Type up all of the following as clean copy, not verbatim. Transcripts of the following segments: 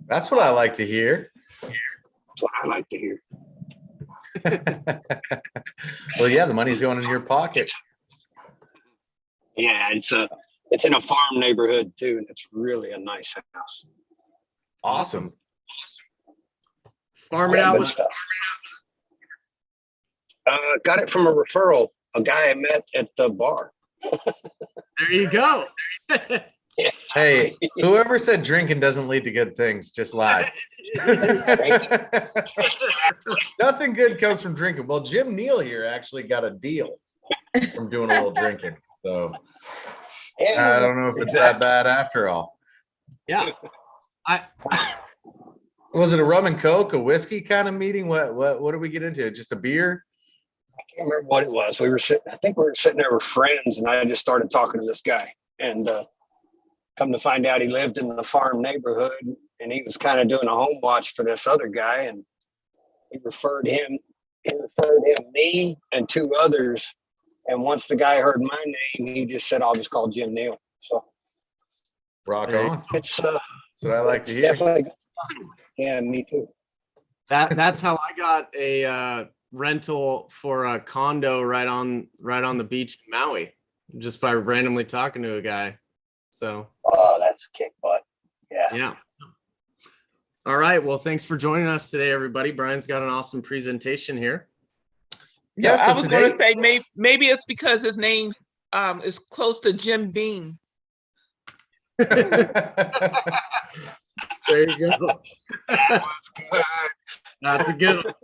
That's what I like to hear. That's what I like to hear. Well, yeah, the money's going in your pocket. Yeah, it's in a farm neighborhood too, and it's really a nice house. Awesome. Farming out with stuff. Got it from a referral, a guy I met at the bar. There you go. Hey, whoever said drinking doesn't lead to good things just lied. Nothing good comes from drinking. Well, Jim Neal here actually got a deal from doing a little drinking. So I don't know if it's that bad after all. Yeah. Was it a rum and coke, a whiskey kind of meeting? What did we get into? Just a beer? I can't remember what it was. I think we were sitting there with friends, and I just started talking to this guy. And come to find out, he lived in the farm neighborhood, and he was kind of doing a home watch for this other guy. And he referred him, me, and two others. And once the guy heard my name, he just said, "I'll just call Jim Neal." So rock on. It's that's what I like to hear. Definitely. Yeah, me too. That's how I got a rental for a condo right on the beach in Maui, just by randomly talking to a guy. So that's kick butt. Yeah. All right. Well, thanks for joining us today, everybody. Brian's got an awesome presentation here. Yeah, so I was going to say maybe it's because his name is close to Jim Beam. There you go. That's a good one.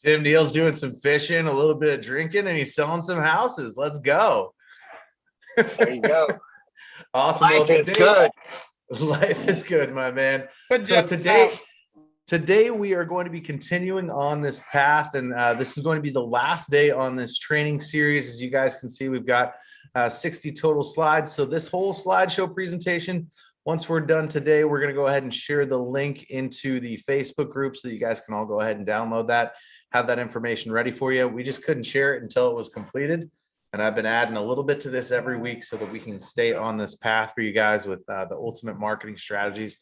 Jim Neal's doing some fishing, a little bit of drinking, and he's selling some houses. Let's go. There you go. Awesome. Life is good. Life is good, my man. So today we are going to be continuing on this path, and this is going to be the last day on this training series. As you guys can see, we've got 60 total slides. So this whole slideshow presentation, once we're done today, we're going to go ahead and share the link into the Facebook group so that you guys can all go ahead and download that, have that information ready for you. We just couldn't share it until it was completed. And I've been adding a little bit to this every week so that we can stay on this path for you guys with the ultimate marketing strategies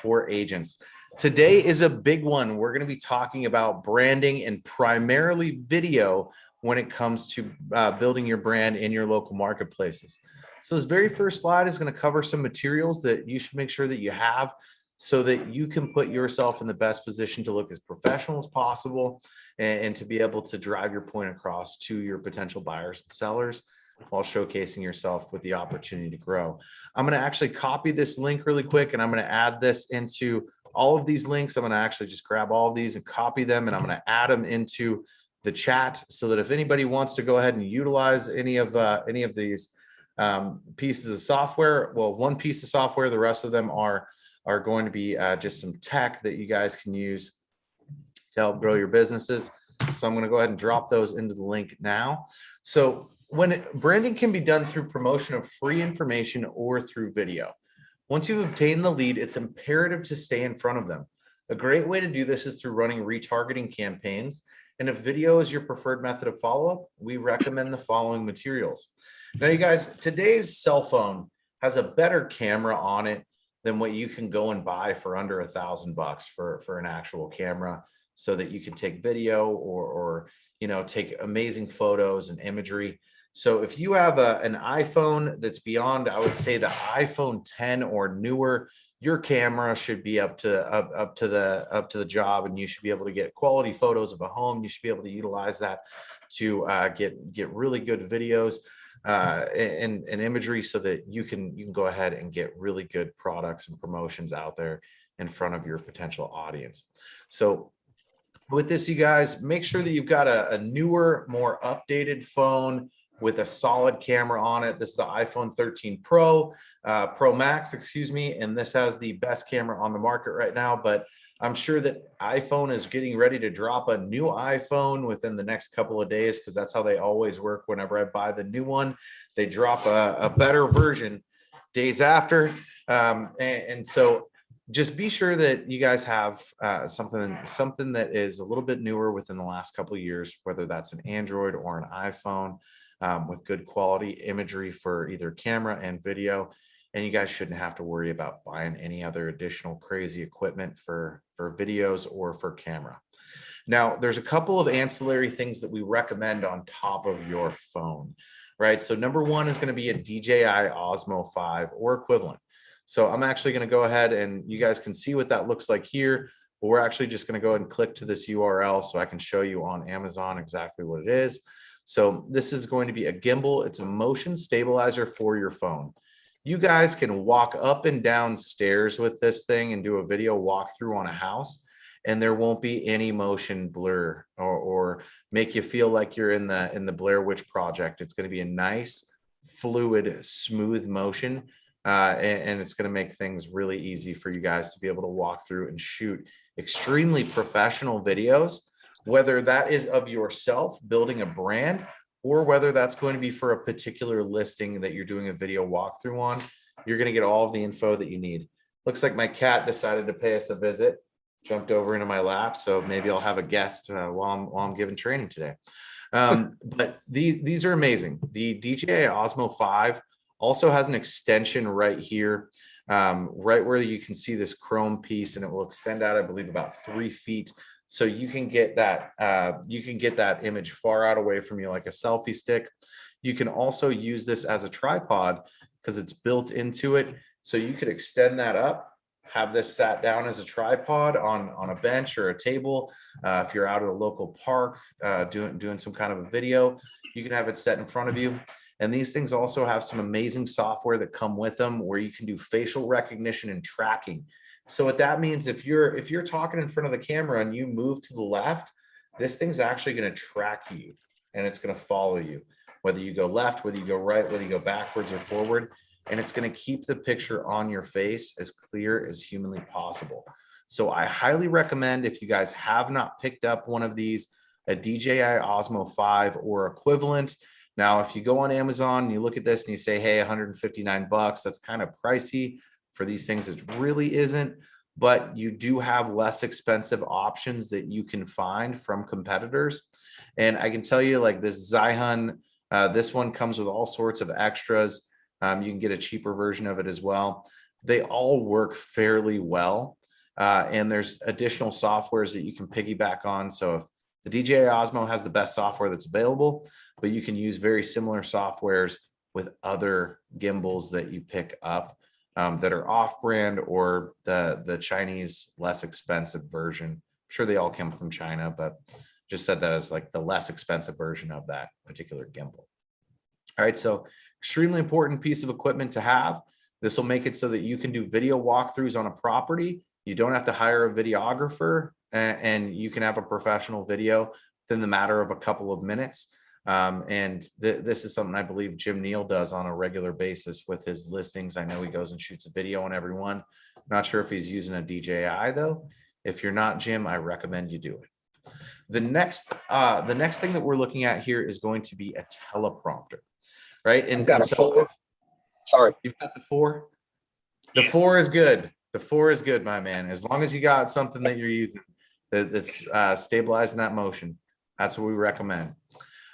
for agents. Today is a big one. We're going to be talking about branding and primarily video when it comes to building your brand in your local marketplaces. So this very first slide is going to cover some materials that you should make sure that you have so that you can put yourself in the best position to look as professional as possible and to be able to drive your point across to your potential buyers and sellers while showcasing yourself with the opportunity to grow. I'm going to actually copy this link really quick, and I'm going to add this into all of these links. I'm going to actually just grab all of these and copy them, and I'm going to add them into the chat so that if anybody wants to go ahead and utilize any of these pieces of software, well, one piece of software, the rest of them are going to be just some tech that you guys can use to help grow your businesses. So I'm going to go ahead and drop those into the link now. So branding can be done through promotion of free information or through video. Once you've obtained the lead, it's imperative to stay in front of them. A great way to do this is through running retargeting campaigns. And if video is your preferred method of follow-up, we recommend the following materials. Now, you guys, today's cell phone has a better camera on it than what you can go and buy for under $1,000 for an actual camera, so that you can take video or take amazing photos and imagery. So if you have an iPhone that's beyond, I would say, the iPhone 10 or newer, your camera should be up to the job, and you should be able to get quality photos of a home. You should be able to utilize that to get really good videos and imagery, so that you can go ahead and get really good products and promotions out there in front of your potential audience. So with this, you guys, make sure that you've got a newer, more updated phone with a solid camera on it. This is the iPhone 13 Pro Max, excuse me, and this has the best camera on the market right now. But I'm sure that iPhone is getting ready to drop a new iPhone within the next couple of days, because that's how they always work. Whenever I buy the new one, they drop a better version days after. And so just be sure that you guys have something that is a little bit newer within the last couple of years, whether that's an Android or an iPhone, with good quality imagery for either camera and video. and you guys shouldn't have to worry about buying any other additional crazy equipment for videos or for camera. Now, there's a couple of ancillary things that we recommend on top of your phone, right? So number one is going to be a DJI Osmo 5 or equivalent. So I'm actually going to go ahead, and you guys can see what that looks like here. But we're actually just going to go ahead and click to this URL so I can show you on Amazon exactly what it is. So this is going to be a gimbal. It's a motion stabilizer for your phone. You guys can walk up and down stairs with this thing and do a video walkthrough on a house, and there won't be any motion blur or make you feel like you're in the Blair Witch Project. It's going to be a nice, fluid, smooth motion, and it's going to make things really easy for you guys to be able to walk through and shoot extremely professional videos, whether that is of yourself building a brand, or whether that's going to be for a particular listing that you're doing a video walkthrough on. You're going to get all of the info that you need. Looks like my cat decided to pay us a visit, jumped over into my lap. So maybe I'll have a guest while I'm giving training today. But these are amazing. The DJI Osmo 5 also has an extension right here, right where you can see this chrome piece, and it will extend out, I believe, about 3 feet. So you can get that image far out away from you, like a selfie stick. You can also use this as a tripod because it's built into it. So you could extend that up, have this sat down as a tripod on a bench or a table. If you're out at a local park doing some kind of a video, you can have it set in front of you. And these things also have some amazing software that come with them where you can do facial recognition and tracking. So what that means, if you're talking in front of the camera and you move to the left, this thing's actually going to track you and it's going to follow you, whether you go left, whether you go right, whether you go backwards or forward, and it's going to keep the picture on your face as clear as humanly possible. So I highly recommend, if you guys have not picked up one of these, a DJI Osmo 5 or equivalent. Now, if you go on Amazon and you look at this and you say, hey, 159 bucks, that's kind of pricey. For these things, it really isn't, but you do have less expensive options that you can find from competitors. And I can tell you, like this Zhiyun, this one comes with all sorts of extras. You can get a cheaper version of it as well. They all work fairly well. And there's additional softwares that you can piggyback on. So if the DJI Osmo has the best software that's available, but you can use very similar softwares with other gimbals that you pick up that are off-brand, or the Chinese less expensive version. I'm sure they all come from China, but just said that as like the less expensive version of that particular gimbal. All right, so extremely important piece of equipment to have. This will make it so that you can do video walkthroughs on a property. You don't have to hire a videographer, and you can have a professional video within the matter of a couple of minutes. This is something I believe Jim Neal does on a regular basis with his listings. I know he goes and shoots a video on everyone. Not sure if he's using a DJI though. If you're not, Jim, I recommend you do it. The next thing that we're looking at here is going to be a teleprompter, right? And I've got a 4. Sorry. You've got the 4? The 4 is good. The 4 is good, my man. As long as you got something that you're using that's stabilizing that motion, that's what we recommend.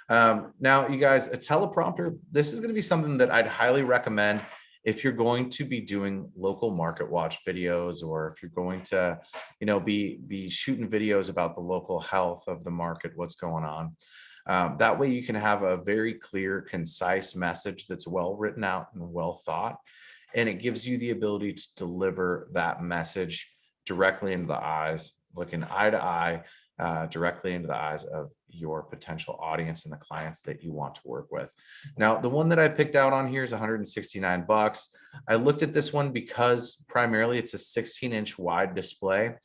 Now, you guys, a teleprompter, this is going to be something that I'd highly recommend if you're going to be doing local market watch videos, or if you're going to, be shooting videos about the local health of the market, what's going on. That way you can have a very clear, concise message that's well written out and well thought, and it gives you the ability to deliver that message directly into the eyes, looking eye to eye, directly into the eyes of your potential audience and the clients that you want to work with. Now, the one that I picked out on here is 169 bucks. I looked at this one because primarily it's a 16-inch wide display.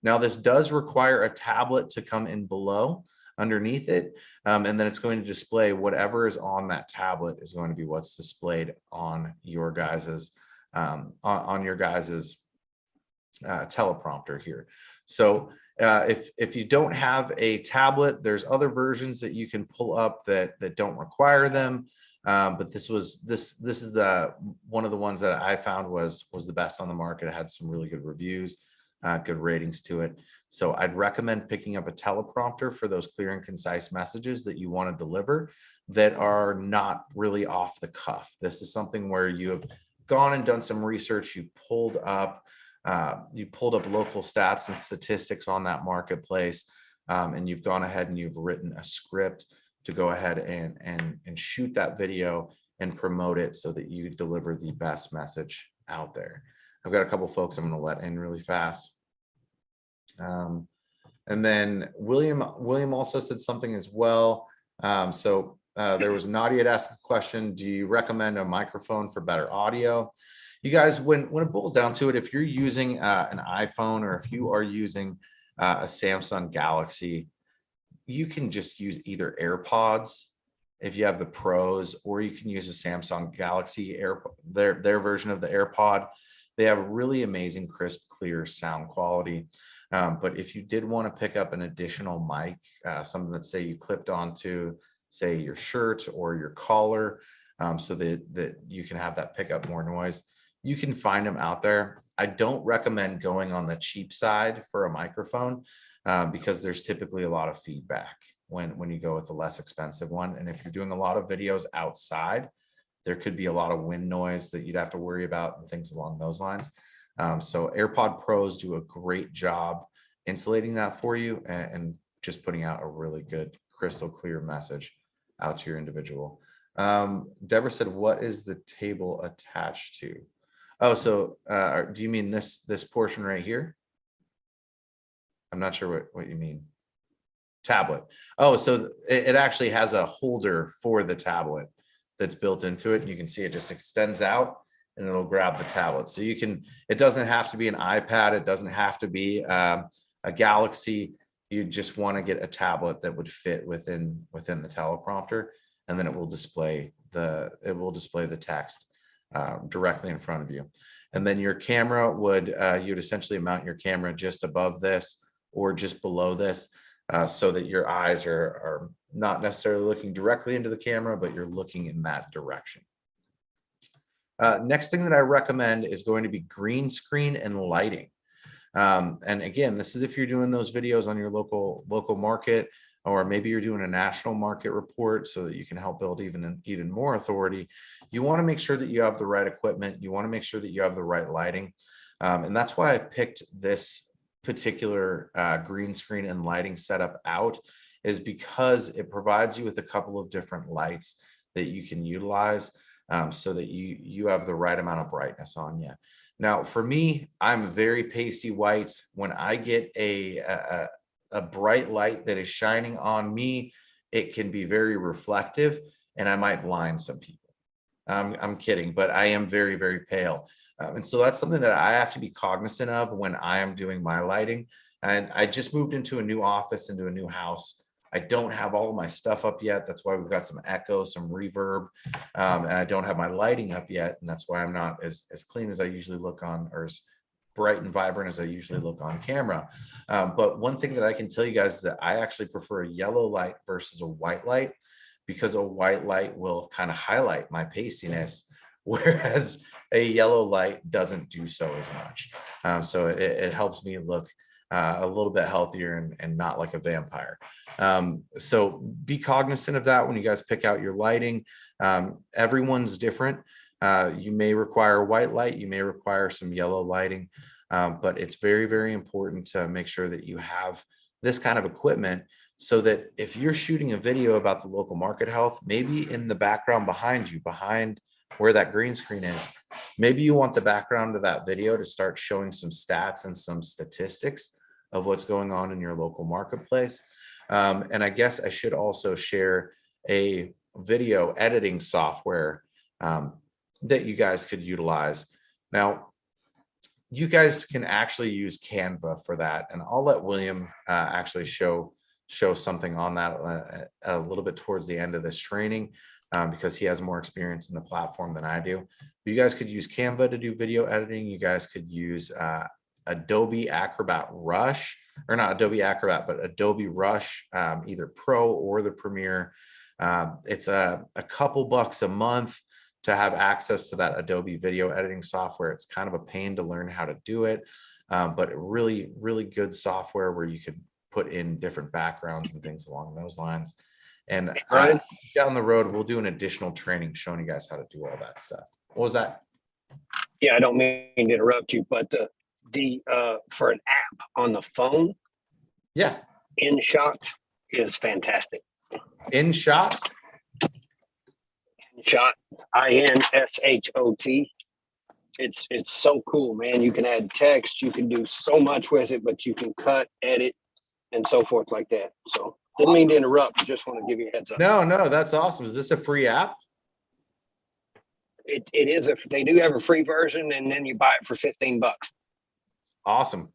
Now, this does require a tablet to come in below underneath it, and then it's going to display whatever is on that tablet is going to be what's displayed on your guys's teleprompter here. So if you don't have a tablet, there's other versions that you can pull up that don't require them. But this is one of the ones that I found was the best on the market. It had some really good reviews, good ratings to it. So I'd recommend picking up a teleprompter for those clear and concise messages that you want to deliver that are not really off the cuff. This is something where you have gone and done some research, you pulled up local stats and statistics on that marketplace, and you've gone ahead and you've written a script to go ahead and shoot that video and promote it so that you deliver the best message out there. I've got a couple folks I'm going to let in really fast. And then William also said something as well. There was Nadia had asked a question. Do you recommend a microphone for better audio? You guys, when it boils down to it, if you're using an iPhone or if you are using a Samsung Galaxy, you can just use either AirPods if you have the Pros, or you can use a Samsung Galaxy their version of the AirPod. They have really amazing, crisp, clear sound quality. But if you did want to pick up an additional mic, something that say you clipped onto, say, your shirt or your collar, so that you can have that pick up more noise, you can find them out there. I don't recommend going on the cheap side for a microphone because there's typically a lot of feedback when you go with the less expensive one. And if you're doing a lot of videos outside, there could be a lot of wind noise that you'd have to worry about and things along those lines. So AirPod Pros do a great job insulating that for you and just putting out a really good crystal clear message out to your individual. Deborah said, what is the table attached to? Oh, so do you mean this portion right here? I'm not sure what you mean. Tablet. Oh, so it actually has a holder for the tablet that's built into it. You can see it just extends out and it'll grab the tablet. So you can, it doesn't have to be an iPad. It doesn't have to be a Galaxy. You just want to get a tablet that would fit within the teleprompter, and then it will display the text directly in front of you. And then your camera would, you'd essentially mount your camera just above this or just below this, so that your eyes are not necessarily looking directly into the camera, but you're looking in that direction. Next thing that I recommend is going to be green screen and lighting. And again, this is if you're doing those videos on your local market, or maybe you're doing a national market report so that you can help build even more authority. You want to make sure that you have the right equipment. You want to make sure that you have the right lighting. And that's why I picked this particular green screen and lighting setup out, is because it provides you with a couple of different lights that you can utilize, so that you have the right amount of brightness on you. Now, for me, I'm very pasty white. When I get a bright light that is shining on me, it can be very reflective and I might blind some people. I'm kidding, but I am very, very pale. And so that's something that I have to be cognizant of when I am doing my lighting. And I just moved into a new office, into a new house. I don't have all of my stuff up yet. That's why we've got some echo, some reverb, and I don't have my lighting up yet. And that's why I'm not as clean as I usually look on, or as bright and vibrant as I usually look on camera. But one thing that I can tell you guys is that I actually prefer a yellow light versus a white light, because a white light will kind of highlight my pastiness, whereas a yellow light doesn't do so as much. So it helps me look a little bit healthier and not like a vampire. So be cognizant of that when you guys pick out your lighting. Everyone's different. You may require white light, you may require some yellow lighting, but it's very, very important to make sure that you have this kind of equipment, so that if you're shooting a video about the local market health, maybe in the background behind you, behind where that green screen is, maybe you want the background of that video to start showing some stats and some statistics of what's going on in your local marketplace. And I guess I should also share a video editing software that you guys could utilize. Now, you guys can actually use Canva for that, and I'll let William actually show something on that a little bit towards the end of this training, because he has more experience in the platform than I do. But you guys could use Canva to do video editing. You guys could use Adobe Acrobat Rush, or not Adobe Acrobat, but Adobe Rush, either Pro or the Premiere. It's a couple bucks a month to have access to that Adobe video editing software. It's kind of a pain to learn how to do it, but really, really good software where you could put in different backgrounds and things along those lines. And down the road, we'll do an additional training showing you guys how to do all that stuff. What was that? Yeah, I don't mean to interrupt you, but the for an app on the phone, Yeah. InShot is fantastic. InShot? InShot, InShot. It's so cool, man. You can add text, you can do so much with it, but you can cut, edit, and so forth like that. So didn't mean to interrupt. Just want to give you a heads up. No, that's awesome. Is this a free app? It is they do have a free version, and then you buy it for $15. Awesome.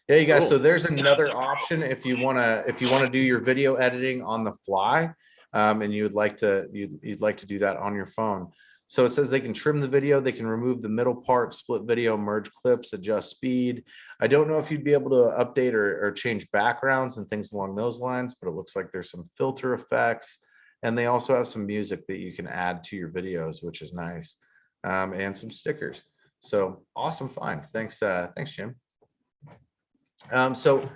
Yeah, you guys. Cool. So there's another option if you wanna do your video editing on the fly, and you'd like to do that on your phone. So it says they can trim the video, they can remove the middle part, split video, merge clips, adjust speed. I don't know if you'd be able to update or change backgrounds and things along those lines, but it looks like there's some filter effects, and they also have some music that you can add to your videos, which is nice, and some stickers. So awesome find. Thanks, Jim. So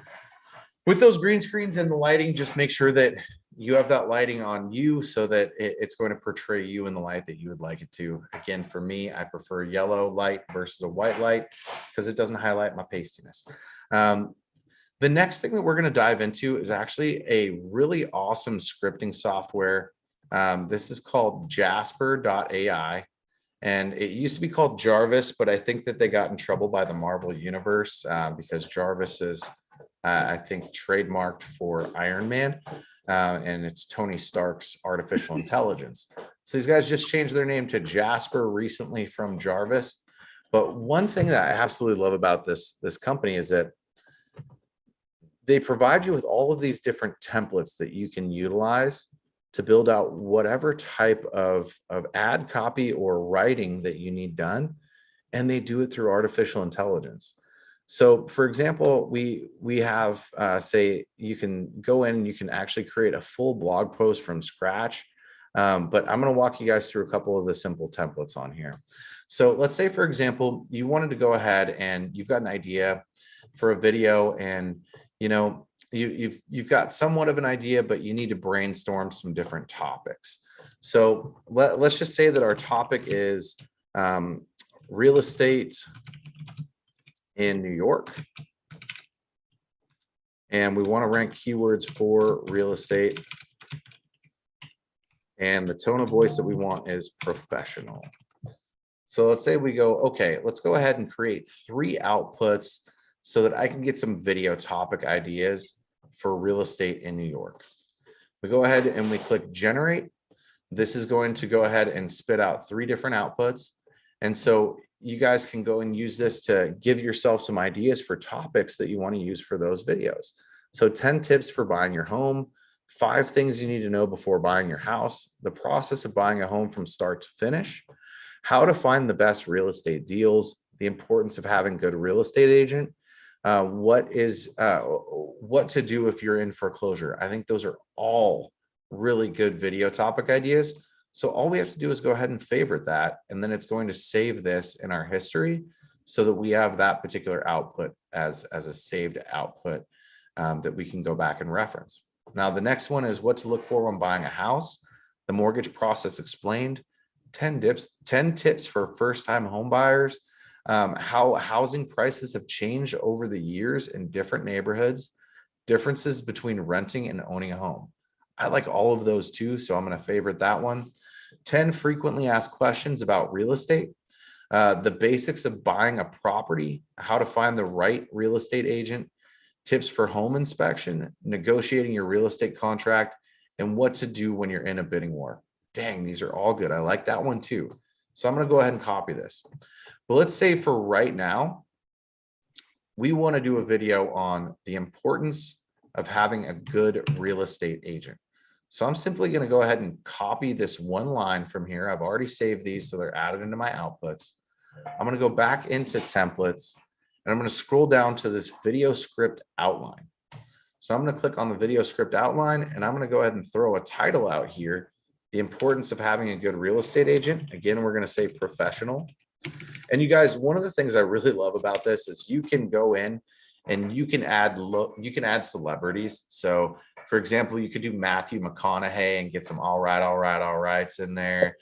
with those green screens and the lighting, just make sure that you have that lighting on you so that it's going to portray you in the light that you would like it to. Again, for me, I prefer yellow light versus a white light because it doesn't highlight my pastiness. The next thing that we're going to dive into is actually a really awesome scripting software. This is called Jasper.ai. And it used to be called Jarvis, but I think that they got in trouble by the Marvel Universe because Jarvis is, I think, trademarked for Iron Man. And it's Tony Stark's artificial intelligence. So these guys just changed their name to Jasper recently from Jarvis. But one thing that I absolutely love about this company is that they provide you with all of these different templates that you can utilize to build out whatever type of ad copy or writing that you need done. And they do it through artificial intelligence. So for example, we have, say, you can go in and you can actually create a full blog post from scratch. But I'm going to walk you guys through a couple of the simple templates on here. So let's say, for example, you wanted to go ahead and you've got an idea for a video, and you've got somewhat of an idea, but you need to brainstorm some different topics. So let's just say that our topic is real estate in New York, and we want to rank keywords for real estate, and the tone of voice that we want is professional. So let's say we go, okay, let's go ahead and create 3 outputs so that I can get some video topic ideas for real estate in New York. We go ahead and we click generate. This is going to go ahead and spit out 3 different outputs. And so you guys can go and use this to give yourself some ideas for topics that you want to use for those videos. So 10 tips for buying your home, 5 things you need to know before buying your house, the process of buying a home from start to finish, how to find the best real estate deals, the importance of having a good real estate agent, what to do if you're in foreclosure. I think those are all really good video topic ideas. So all we have to do is go ahead and favorite that, and then it's going to save this in our history so that we have that particular output as a saved output that we can go back and reference. Now, the next one is what to look for when buying a house, the mortgage process explained, 10 tips for first-time home buyers, how housing prices have changed over the years in different neighborhoods, differences between renting and owning a home. I like all of those too, so I'm going to favorite that one. 10 frequently asked questions about real estate, the basics of buying a property, how to find the right real estate agent, tips for home inspection, negotiating your real estate contract, and what to do when you're in a bidding war. Dang, these are all good. I like that one too. So I'm going to go ahead and copy this. But let's say for right now, we want to do a video on the importance of having a good real estate agent. So I'm simply going to go ahead and copy this one line from here. I've already saved these, so they're added into my outputs. I'm going to go back into templates, and I'm going to scroll down to this video script outline. So I'm going to click on the video script outline, and I'm going to go ahead and throw a title out here. The importance of having a good real estate agent. Again, we're going to say professional. And you guys, one of the things I really love about this is you can go in and you can add celebrities. So for example, you could do Matthew McConaughey and get some all rights in there.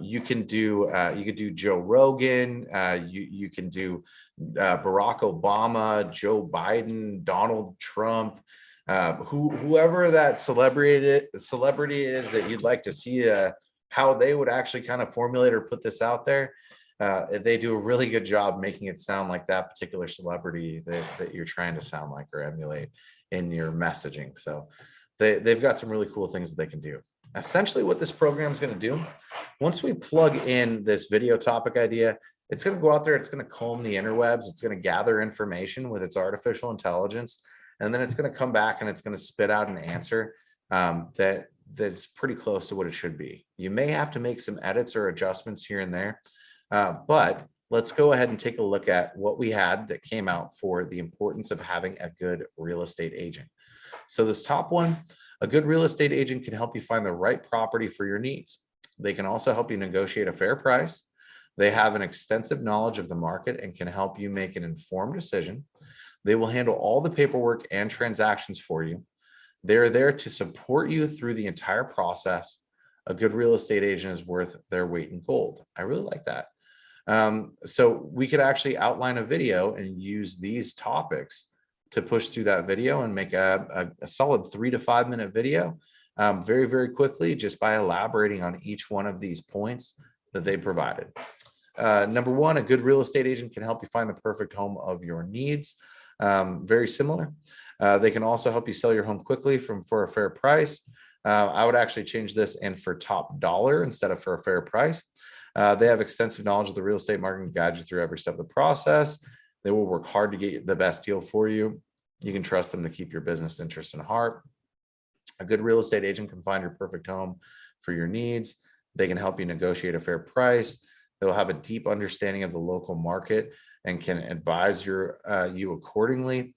You could do Joe Rogan. You can do Barack Obama, Joe Biden, Donald Trump, whoever that celebrity is that you'd like to see how they would actually kind of formulate or put this out there. They do a really good job making it sound like that particular celebrity that you're trying to sound like or emulate in your messaging. So they've got some really cool things that they can do. Essentially what this program is going to do, once we plug in this video topic idea, it's going to go out there, it's going to comb the interwebs, it's going to gather information with its artificial intelligence, and then it's going to come back and it's going to spit out an answer that's pretty close to what it should be. You may have to make some edits or adjustments here and there, but let's go ahead and take a look at what we had that came out for the importance of having a good real estate agent. So this top one, a good real estate agent can help you find the right property for your needs. They can also help you negotiate a fair price. They have an extensive knowledge of the market and can help you make an informed decision. They will handle all the paperwork and transactions for you. They're there to support you through the entire process. A good real estate agent is worth their weight in gold. I really like that. So we could actually outline a video and use these topics to push through that video and make a solid 3 to 5 minute video very, very quickly, just by elaborating on each one of these points that they provided. Number one, a good real estate agent can help you find the perfect home of your needs. Very similar. They can also help you sell your home quickly for a fair price. I would actually change this and for top dollar instead of for a fair price. They have extensive knowledge of the real estate market and guide you through every step of the process. They will work hard to get you the best deal for you. You can trust them to keep your business interests in heart. A good real estate agent can find your perfect home for your needs. They can help you negotiate a fair price. They'll have a deep understanding of the local market and can advise you accordingly.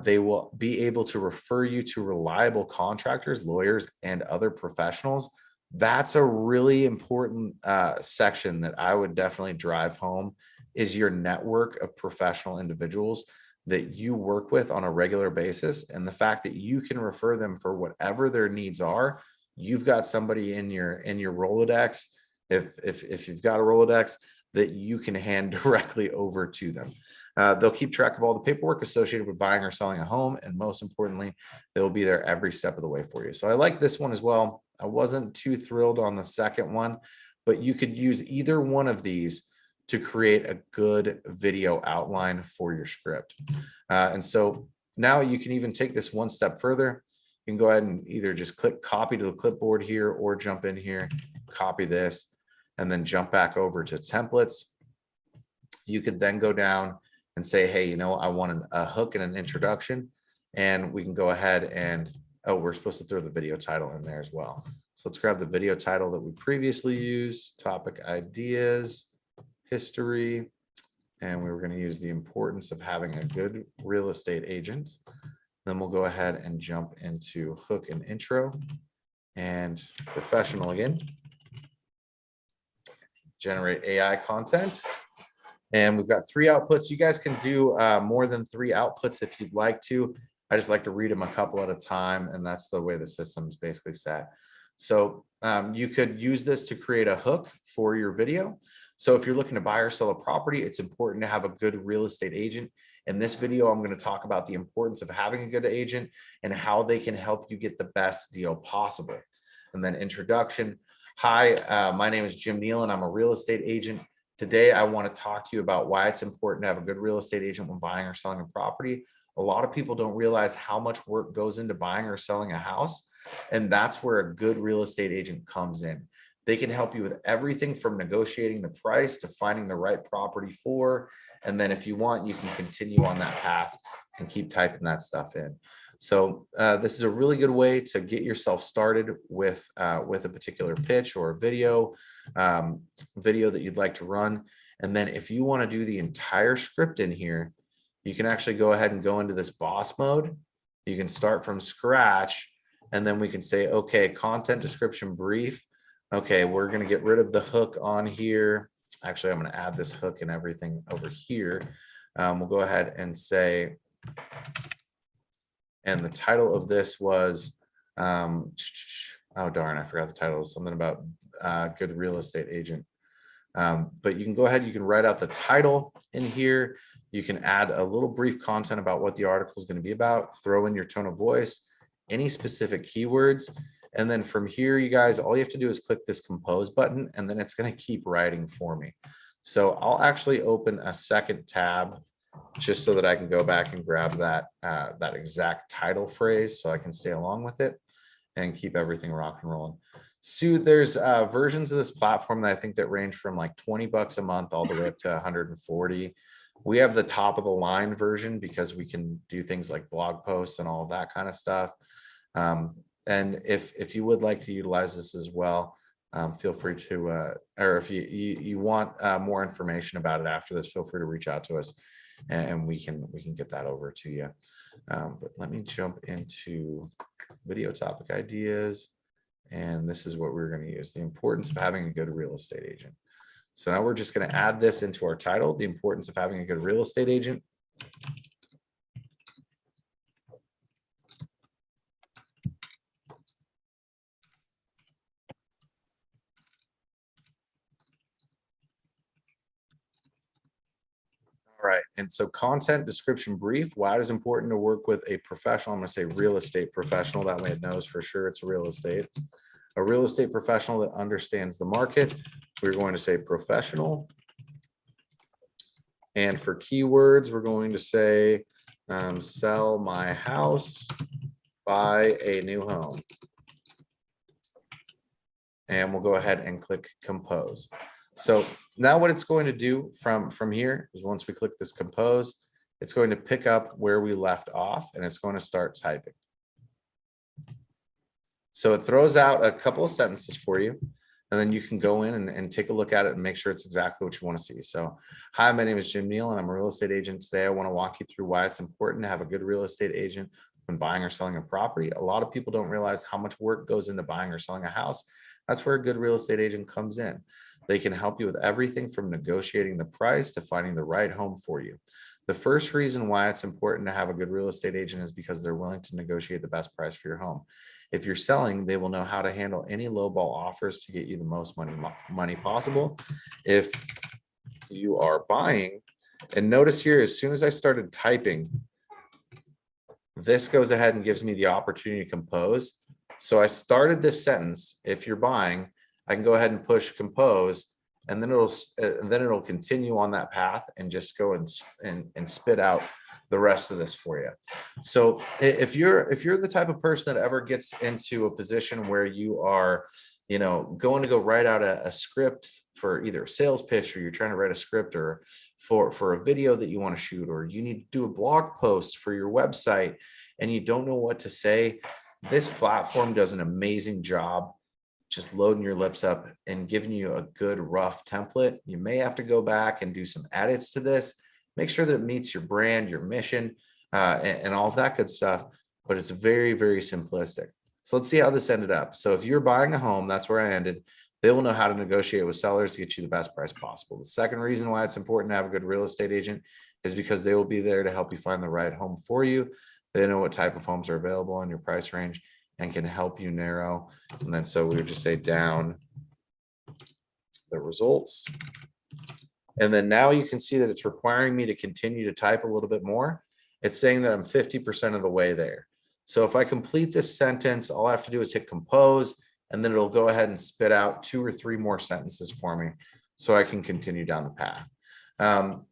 They will be able to refer you to reliable contractors, lawyers, and other professionals. That's a really important section that I would definitely drive home, is your network of professional individuals that you work with on a regular basis. And the fact that you can refer them for whatever their needs are. You've got somebody in your Rolodex, if you've got a Rolodex, that you can hand directly over to them. They'll keep track of all the paperwork associated with buying or selling a home. And most importantly, they'll be there every step of the way for you. So I like this one as well. I wasn't too thrilled on the second one, but you could use either one of these to create a good video outline for your script. And so now you can even take this one step further. You can go ahead and either just click copy to the clipboard here, or jump in here, copy this, and then jump back over to templates. You could then go down and say, hey, I want a hook and an introduction. And we can go ahead and, we're supposed to throw the video title in there as well. So let's grab the video title that we previously used, topic ideas, history, and we were going to use the importance of having a good real estate agent. Then we'll go ahead and jump into hook and intro and professional again. Generate AI content. And we've got 3 outputs. You guys can do more than 3 outputs if you'd like to. I just like to read them a couple at a time, and that's the way the system's basically set. So you could use this to create a hook for your video. So if you're looking to buy or sell a property, it's important to have a good real estate agent. In this video, I'm going to talk about the importance of having a good agent and how they can help you get the best deal possible. And then introduction. Hi, my name is Jim Neal, and I'm a real estate agent. Today, I want to talk to you about why it's important to have a good real estate agent when buying or selling a property. A lot of people don't realize how much work goes into buying or selling a house, and that's where a good real estate agent comes in. They can help you with everything from negotiating the price to finding the right property for, and then if you want, you can continue on that path and keep typing that stuff in. So this is a really good way to get yourself started with a particular pitch or a video that you'd like to run. And then if you want to do the entire script in here, you can actually go ahead and go into this boss mode. You can start from scratch, and then we can say, okay, content description brief. Okay, we're going to get rid of the hook on here. Actually, I'm going to add this hook and everything over here. We'll go ahead and say, And the title of this was, oh darn, I forgot the title. It was something about good real estate agent. But you can go ahead, you can write out the title in here. You can add a little brief content about what the article is going to be about, throw in your tone of voice, any specific keywords. And then from here, you guys, all you have to do is click this compose button, and then it's going to keep writing for me. So I'll actually open a second tab just so that I can go back and grab that, that exact title phrase so I can stay along with it and keep everything rock and rolling. Sue, there's versions of this platform that I think that range from like $20 a month all the way up to 140. We have the top of the line version because we can do things like blog posts and all of that kind of stuff. And if you would like to utilize this as well, feel free to, or if you want more information about it after this, feel free to reach out to us and we can get that over to you. But let me jump into video topic ideas. And this is what we're going to use: the importance of having a good real estate agent. So now we're just going to add this into our title: the importance of having a good real estate agent. All right, and so content description brief. Why it is important to work with a professional. I'm going to say real estate professional. That way it knows for sure it's real estate. A real estate professional that understands the market. We're going to say professional. And for keywords, we're going to say sell my house, buy a new home. And we'll go ahead and click compose. So now what it's going to do from here is once we click this compose, it's going to pick up where we left off and it's going to start typing. So it throws out a couple of sentences for you, and then you can go in and take a look at it and make sure it's exactly what you want to see. So, hi, my name is Jim Neal, and I'm a real estate agent. Today, I want to walk you through why it's important to have a good real estate agent when buying or selling a property. A lot of people don't realize how much work goes into buying or selling a house. That's where a good real estate agent comes in. They can help you with everything from negotiating the price to finding the right home for you. The first reason why it's important to have a good real estate agent is because they're willing to negotiate the best price for your home. If you're selling, they will know how to handle any lowball offers to get you the most money possible. If you are buying, and notice here, as soon as I started typing, this goes ahead and gives me the opportunity to compose. So I started this sentence. If you're buying, I can go ahead and push compose, and then it'll continue on that path and just go and spit out the rest of this for you. So if you're the type of person that ever gets into a position where you are, going to go write out a script for either a sales pitch, or you're trying to write a script or for a video that you want to shoot, or you need to do a blog post for your website and you don't know what to say, this platform does an amazing job just loading your lips up and giving you a good rough template. You may have to go back and do some edits to this, make sure that it meets your brand, your mission, and all of that good stuff, but it's very, very simplistic. So let's see how this ended up. So if you're buying a home, that's where I ended. They will know how to negotiate with sellers to get you the best price possible. The second reason why it's important to have a good real estate agent is because they will be there to help you find the right home for you. They know what type of homes are available in your price range and can help you narrow. And then so we would just say down the results. And then now you can see that it's requiring me to continue to type a little bit more. It's saying that I'm 50% of the way there. So if I complete this sentence, all I have to do is hit compose, and then it'll go ahead and spit out 2 or 3 more sentences for me so I can continue down the path.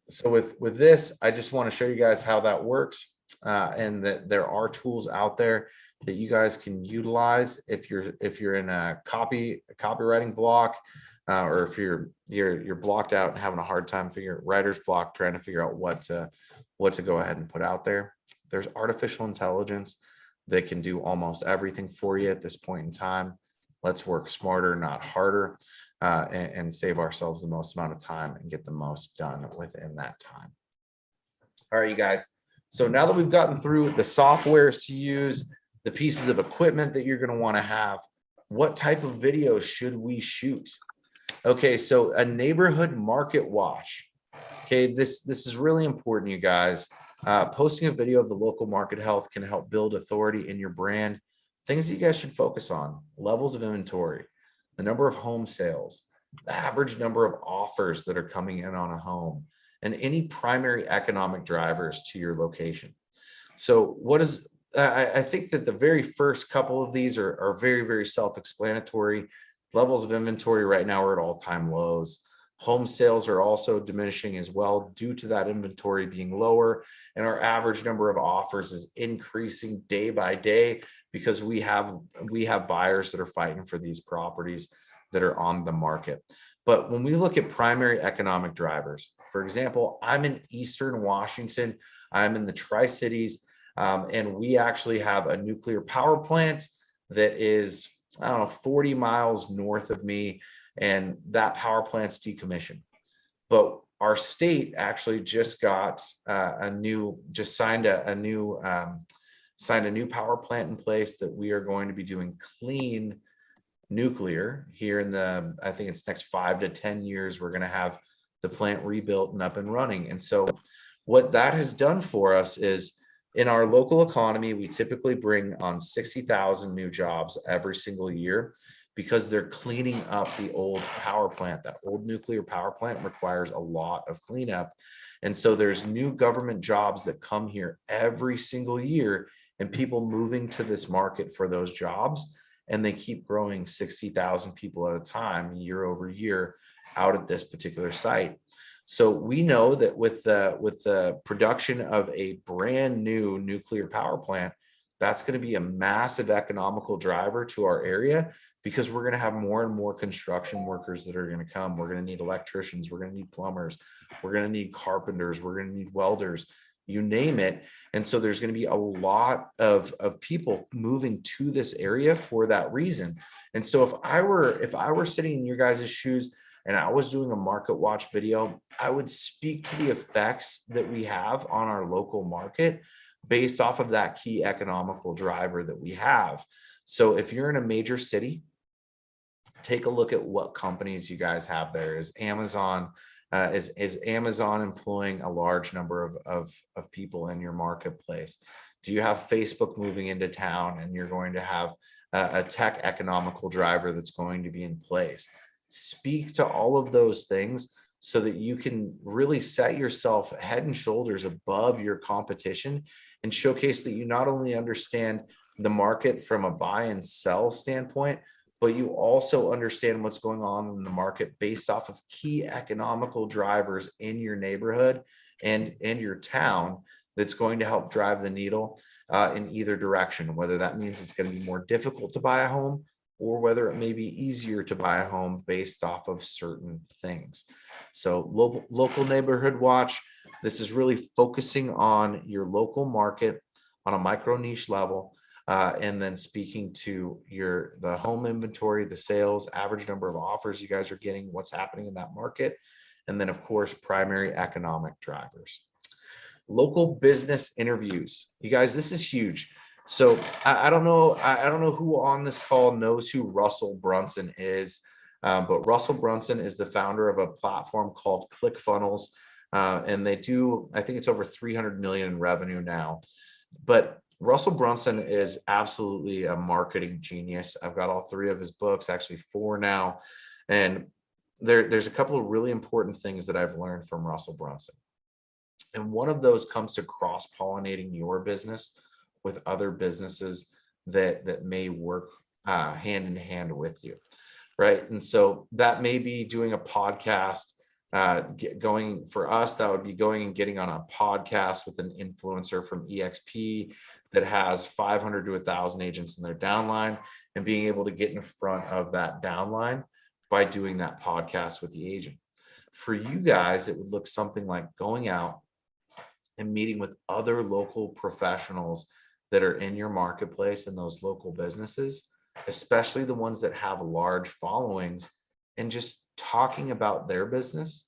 So with this, I just want to show you guys how that works, and that there are tools out there that you guys can utilize if you're in a copywriting block, or if you're blocked out and having a hard time writer's block, trying to figure out what to go ahead and put out there. There's artificial intelligence that can do almost everything for you at this point in time. Let's work smarter, not harder, and save ourselves the most amount of time and get the most done within that time. All right, you guys. So now that we've gotten through the softwares to use, the pieces of equipment that you're going to want to have, what type of videos should we shoot? Okay, so a neighborhood market watch Okay, this is really important, you guys. Posting a video of the local market health can help build authority in your brand. Things that you guys should focus on: levels of inventory, the number of home sales, the average number of offers that are coming in on a home, and any primary economic drivers to your location. So what is, I think that the very first couple of these are very, very self-explanatory. Levels of inventory right now are at all-time lows. Home sales are also diminishing as well due to that inventory being lower, and our average number of offers is increasing day by day because we have buyers that are fighting for these properties that are on the market. But when we look at primary economic drivers, for example, I'm in Eastern Washington, I'm in the Tri-Cities, and we actually have a nuclear power plant that is, I don't know, 40 miles north of me, and that power plant's decommissioned. But our state actually just got signed a new power plant in place that we are going to be doing clean nuclear here in the, I think it's next 5 to 10 years. We're going to have the plant rebuilt and up and running. And so what that has done for us is, in our local economy, we typically bring on 60,000 new jobs every single year because they're cleaning up the old power plant. That old nuclear power plant requires a lot of cleanup. And so there's new government jobs that come here every single year, and people moving to this market for those jobs. And they keep growing 60,000 people at a time, year over year, out at this particular site. So we know that with the production of a brand new nuclear power plant, that's going to be a massive economical driver to our area, because we're going to have more and more construction workers that are going to come. We're going to need electricians, we're going to need plumbers, we're going to need carpenters, we're going to need welders, you name it. And so there's going to be a lot of people moving to this area for that reason. And so if I were sitting in your guys' shoes and I was doing a market watch video, I would speak to the effects that we have on our local market based off of that key economical driver that we have. So if you're in a major city, take a look at what companies you guys have there. Is Amazon employing a large number of people in your marketplace? Do you have Facebook moving into town, and you're going to have a tech economical driver that's going to be in place? Speak to all of those things so that you can really set yourself head and shoulders above your competition, and showcase that you not only understand the market from a buy and sell standpoint, but you also understand what's going on in the market based off of key economical drivers in your neighborhood and your town that's going to help drive the needle in either direction, whether that means it's going to be more difficult to buy a home, or whether it may be easier to buy a home based off of certain things. So local neighborhood watch, this is really focusing on your local market on a micro niche level, and then speaking to the home inventory, the sales, average number of offers you guys are getting, what's happening in that market, and then of course, primary economic drivers. Local business interviews. You guys, this is huge. So I don't know who on this call knows who Russell Brunson is, but Russell Brunson is the founder of a platform called ClickFunnels, and they do, I think it's over 300 million in revenue now. But Russell Brunson is absolutely a marketing genius. I've got all 3 of his books, actually 4 now, and there's a couple of really important things that I've learned from Russell Brunson, and one of those comes to cross-pollinating your business with other businesses that may work hand in hand with you, right? And so that may be doing a podcast. Going for us, that would be going and getting on a podcast with an influencer from EXP that has 500 to 1,000 agents in their downline, and being able to get in front of that downline by doing that podcast with the agent. For you guys, it would look something like going out and meeting with other local professionals that are in your marketplace and those local businesses, especially the ones that have large followings, and just talking about their business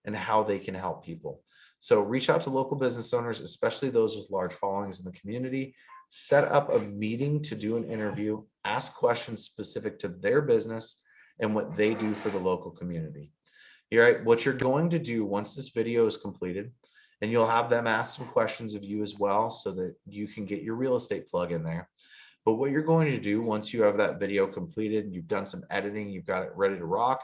and how they can help people. So reach out to local business owners, especially those with large followings in the community, set up a meeting to do an interview, ask questions specific to their business and what they do for the local community. You're right. What you're going to do once this video is completed, and you'll have them ask some questions of you as well so that you can get your real estate plug in there. But what you're going to do once you have that video completed and you've done some editing, you've got it ready to rock,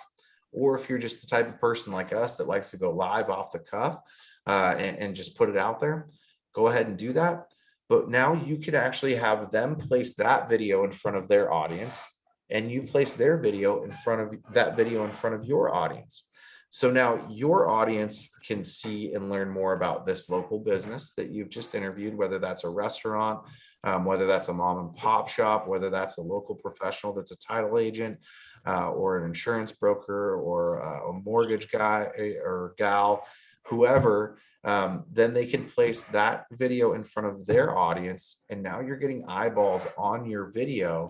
or if you're just the type of person like us that likes to go live off the cuff and just put it out there, go ahead and do that. But now you could actually have them place that video in front of their audience, and you place their video in front of that video in front of your audience. So now your audience can see and learn more about this local business that you've just interviewed, whether that's a restaurant, whether that's a mom and pop shop, whether that's a local professional that's a title agent, or an insurance broker, or a mortgage guy or gal, whoever. Then they can place that video in front of their audience. And now you're getting eyeballs on your video,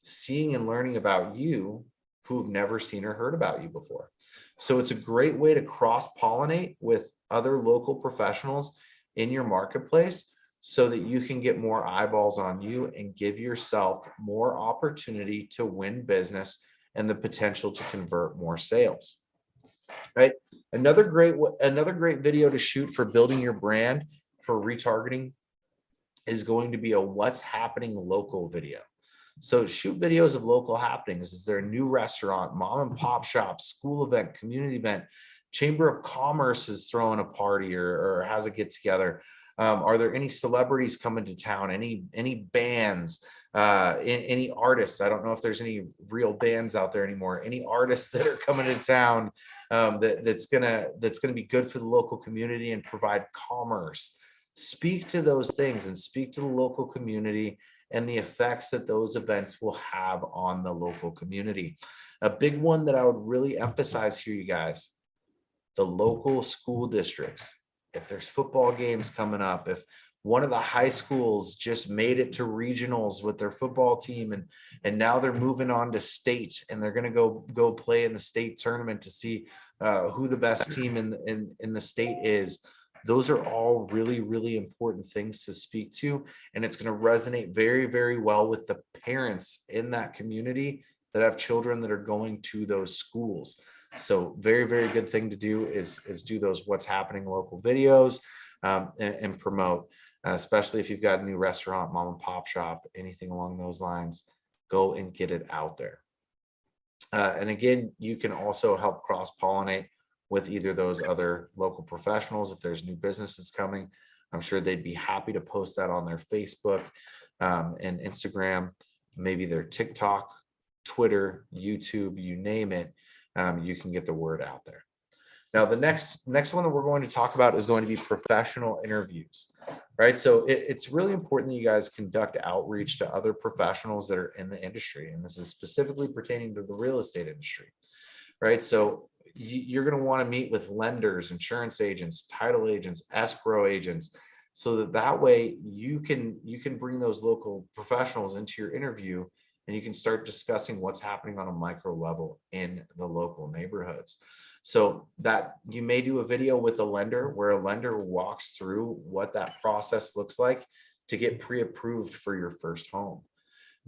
seeing and learning about you who've never seen or heard about you before. So it's a great way to cross-pollinate with other local professionals in your marketplace so that you can get more eyeballs on you and give yourself more opportunity to win business and the potential to convert more sales. Right? Another great video to shoot for building your brand for retargeting is going to be a what's happening local video. So shoot videos of local happenings. Is there a new restaurant, mom and pop shop, school event, community event, Chamber of Commerce is throwing a party or has a get together? Are there any celebrities coming to town? Any bands? Any artists? I don't know if there's any real bands out there anymore. Any artists that are coming to town that's gonna be good for the local community and provide commerce? Speak to those things and speak to the local community and the effects that those events will have on the local community. A big one that I would really emphasize here, you guys, the local school districts. If there's football games coming up, if one of the high schools just made it to regionals with their football team and now they're moving on to state and they're going to go play in the state tournament to see who the best team in the state is. Those are all really, really important things to speak to. And it's going to resonate very, very well with the parents in that community that have children that are going to those schools. So very, very good thing to do is do those what's happening local videos and promote, especially if you've got a new restaurant, mom and pop shop, anything along those lines, go and get it out there. And again, you can also help cross-pollinate with either those other local professionals. If there's new businesses coming, I'm sure they'd be happy to post that on their Facebook and Instagram, maybe their TikTok, Twitter, YouTube, you name it. You can get the word out there. Now, the next one that we're going to talk about is going to be professional interviews, right? So it's really important that you guys conduct outreach to other professionals that are in the industry. And this is specifically pertaining to the real estate industry, right? So you're going to want to meet with lenders, insurance agents, title agents, escrow agents, so that way you can bring those local professionals into your interview and you can start discussing what's happening on a micro level in the local neighborhoods. So that you may do a video with a lender where a lender walks through what that process looks like to get pre-approved for your first home.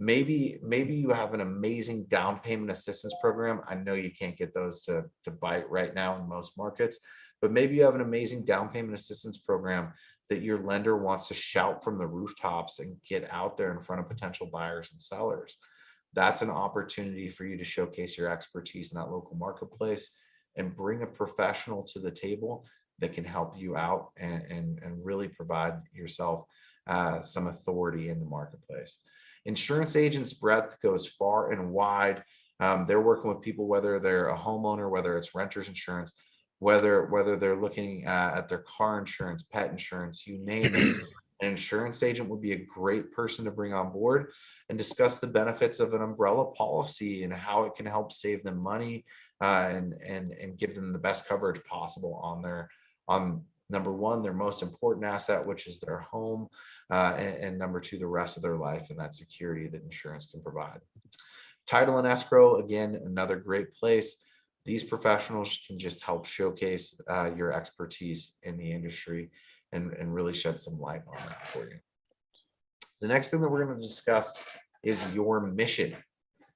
Maybe you have an amazing down payment assistance program. I know you can't get those to bite right now in most markets, but maybe you have an amazing down payment assistance program that your lender wants to shout from the rooftops and get out there in front of potential buyers and sellers. That's an opportunity for you to showcase your expertise in that local marketplace and bring a professional to the table that can help you out and really provide yourself some authority in the marketplace. Insurance agents' breadth goes far and wide. They're working with people, whether they're a homeowner, whether it's renter's insurance, whether they're looking at their car insurance, pet insurance, you name it. An insurance agent would be a great person to bring on board and discuss the benefits of an umbrella policy and how it can help save them money and give them the best coverage possible on number one, their most important asset, which is their home, and number two, the rest of their life and that security that insurance can provide. Title and escrow, again, another great place. These professionals can just help showcase your expertise in the industry and really shed some light on that for you. The next thing that we're going to discuss is your mission.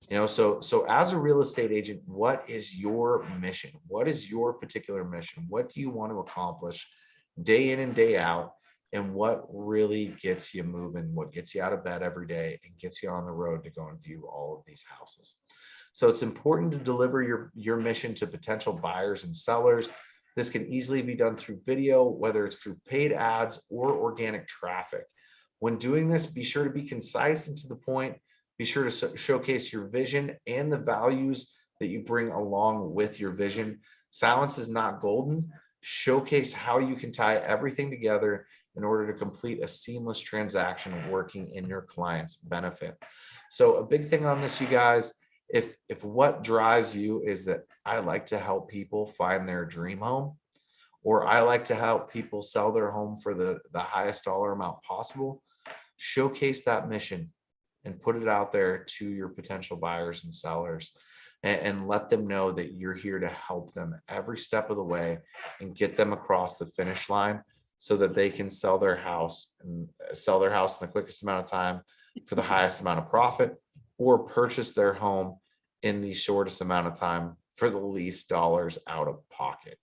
So as a real estate agent, what is your mission? What is your particular mission? What do you want to accomplish day in and day out? And what really gets you moving, what gets you out of bed every day and gets you on the road to go and view all of these houses? So it's important to deliver your mission to potential buyers and sellers. This can easily be done through video, whether it's through paid ads or organic traffic. When doing this, be sure to be concise and to the point. Be sure to showcase your vision and the values that you bring along with your vision. Silence is not golden. Showcase how you can tie everything together in order to complete a seamless transaction working in your client's benefit. So a big thing on this, you guys, if what drives you is that I like to help people find their dream home, or I like to help people sell their home for the highest dollar amount possible, showcase that mission and put it out there to your potential buyers and sellers, and let them know that you're here to help them every step of the way and get them across the finish line so that they can sell their house in the quickest amount of time for the highest amount of profit, or purchase their home in the shortest amount of time for the least dollars out of pocket.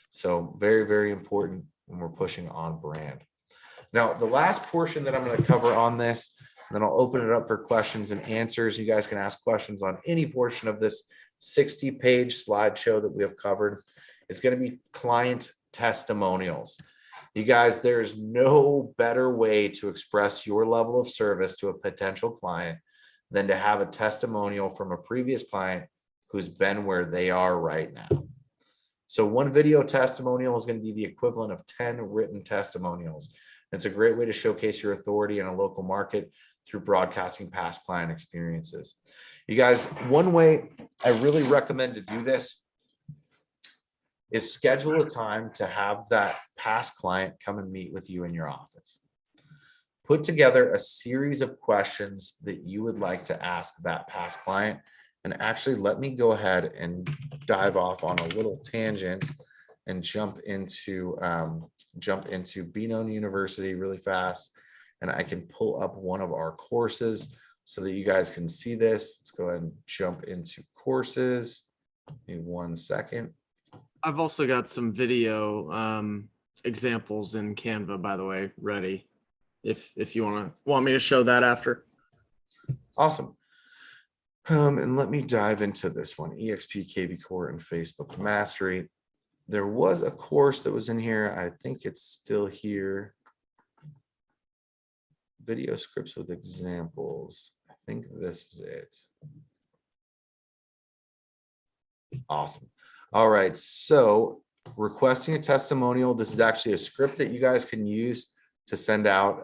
So very, very important when we're pushing on brand. Now, the last portion that I'm going to cover on this, and then I'll open it up for questions and answers. You guys can ask questions on any portion of this 60-page slideshow that we have covered. It's going to be client testimonials. You guys, there's no better way to express your level of service to a potential client than to have a testimonial from a previous client who's been where they are right now. So one video testimonial is going to be the equivalent of 10 written testimonials. It's a great way to showcase your authority in a local market through broadcasting past client experiences. You guys, one way I really recommend to do this is schedule a time to have that past client come and meet with you in your office. Put together a series of questions that you would like to ask that past client. And actually, let me go ahead and dive off on a little tangent and jump into Be Known University really fast. And I can pull up one of our courses so that you guys can see this. Let's go ahead and jump into courses. Give me 1 second. I've also got some video examples in Canva, by the way, ready. If you want me to show that after. Awesome. And let me dive into this one, EXP KV Core and Facebook Mastery. There was a course that was in here. I think it's still here. Video scripts with examples. I think this was it. Awesome. All right. So requesting a testimonial. This is actually a script that you guys can use to send out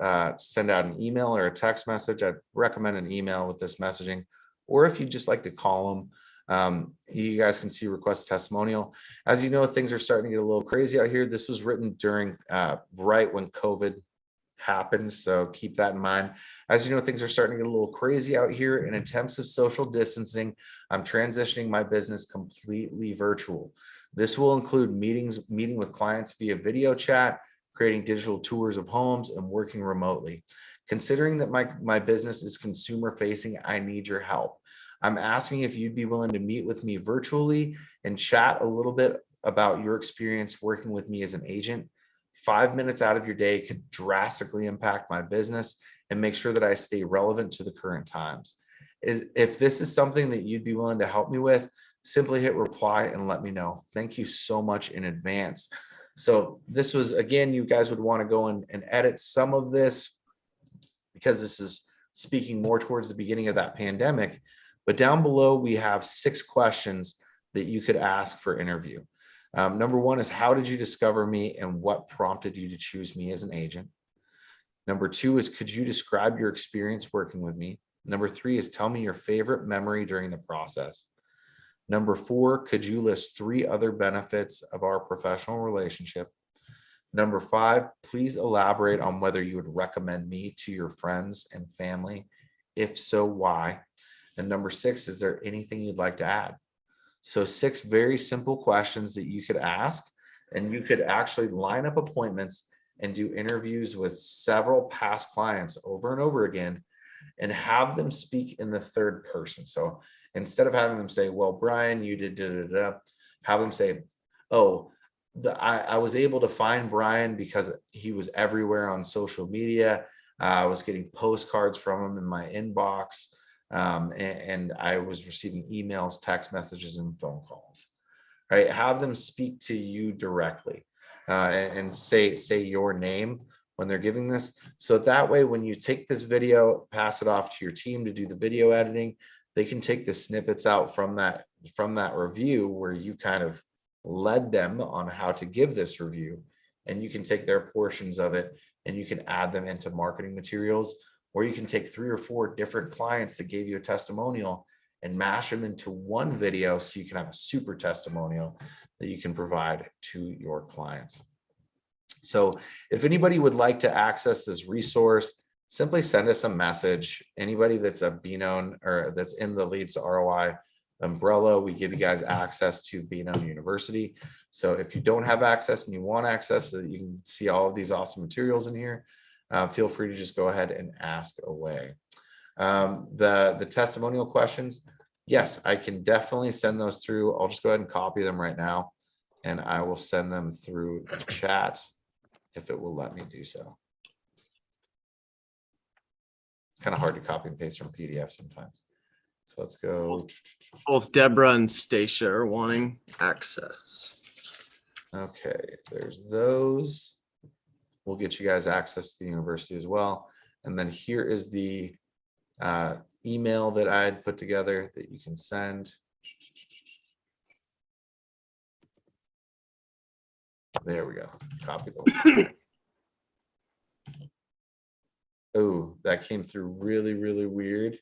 an email or a text message. I'd recommend an email with this messaging, or if you just like to call them, you guys can see request testimonial. As you know, things are starting to get a little crazy out here. This was written during right when COVID happened, so keep that in mind. As you know, things are starting to get a little crazy out here. In attempts of social distancing, I'm transitioning my business completely virtual. This will include meeting with clients via video chat, creating digital tours of homes, and working remotely. Considering that my business is consumer facing, I need your help. I'm asking if you'd be willing to meet with me virtually and chat a little bit about your experience working with me as an agent. 5 minutes out of your day could drastically impact my business and make sure that I stay relevant to the current times. If this is something that you'd be willing to help me with, simply hit reply and let me know. Thank you so much in advance. So this was, again, you guys would want to go and edit some of this because this is speaking more towards the beginning of that pandemic. But down below, we have 6 questions that you could ask for interview. Number 1 is, how did you discover me and what prompted you to choose me as an agent? Number 2 is, could you describe your experience working with me? Number 3 is, tell me your favorite memory during the process. Number 4, could you list 3 other benefits of our professional relationship? Number 5, please elaborate on whether you would recommend me to your friends and family. If so, why? And number 6, is there anything you'd like to add? So 6 very simple questions that you could ask, and you could actually line up appointments and do interviews with several past clients over and over again and have them speak in the third person. So instead of having them say, well, Brian, you did da, da, da, have them say, oh, I was able to find Brian because he was everywhere on social media. I was getting postcards from him in my inbox. And I was receiving emails, text messages, and phone calls. Right? Have them speak to you directly and say your name when they're giving this. So that way, when you take this video, pass it off to your team to do the video editing, they can take the snippets out from that review where you kind of led them on how to give this review, and you can take their portions of it and you can add them into marketing materials, or you can take 3 or 4 different clients that gave you a testimonial and mash them into one video so you can have a super testimonial that you can provide to your clients. So if anybody would like to access this resource, simply send us a message. Anybody that's a BKnown or that's in the Leads to ROI umbrella, we give you guys access to BKnown University. So if you don't have access and you want access so that you can see all of these awesome materials in here, feel free to just go ahead and ask away. The testimonial questions, yes, I can definitely send those through. I'll just go ahead and copy them right now, and I will send them through the chat if it will let me do so. It's kind of hard to copy and paste from PDF sometimes. So let's go. Both Deborah and Stacia are wanting access. Okay, there's those. We'll get you guys access to the university as well. And then here is the email that I had put together that you can send. There we go. Copy the link. Oh, that came through really, really weird.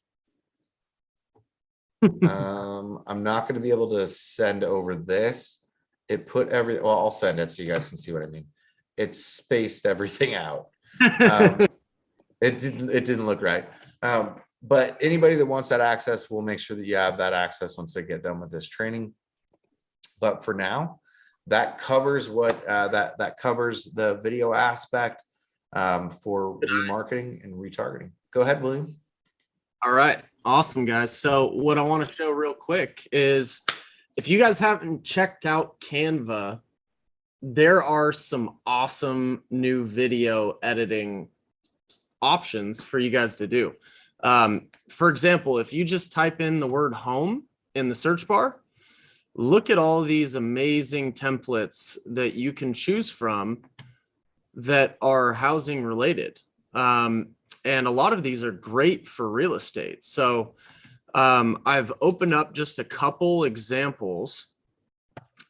I'm not going to be able to send over this. It put well, I'll send it so you guys can see what I mean. It spaced everything out. It didn't look right. But anybody that wants that access, we'll make sure that you have that access once they get done with this training. But for now, that covers what that covers the video aspect for remarketing and retargeting. Go ahead, William. All right. Awesome, guys. So what I want to show real quick is if you guys haven't checked out Canva, there are some awesome new video editing options for you guys to do. For example, if you just type in the word home in the search bar, look at all these amazing templates that you can choose from that are housing related. And a lot of these are great for real estate. So I've opened up just a couple examples.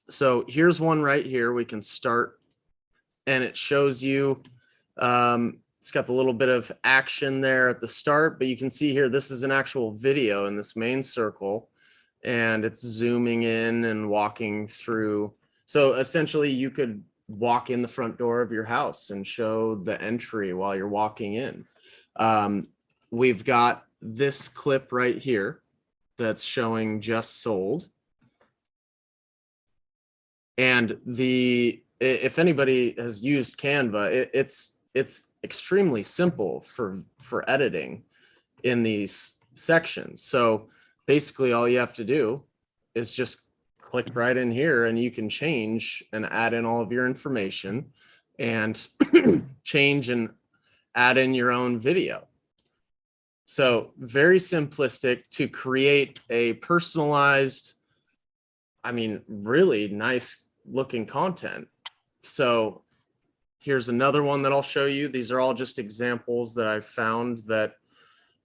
So here's one right here. We can start, and it shows you, it's got the little bit of action there at the start, but you can see here, this is an actual video in this main circle, and it's zooming in and walking through. So essentially you could walk in the front door of your house and show the entry while you're walking in. We've got this clip right here that's showing just sold. And if anybody has used Canva, it's extremely simple for editing in these sections. So basically all you have to do is just click right in here, and you can change and add in all of your information and change and add in your own video. So very simplistic to create a personalized, I mean, really nice looking content. So here's another one that I'll show you. These are all just examples that I've found that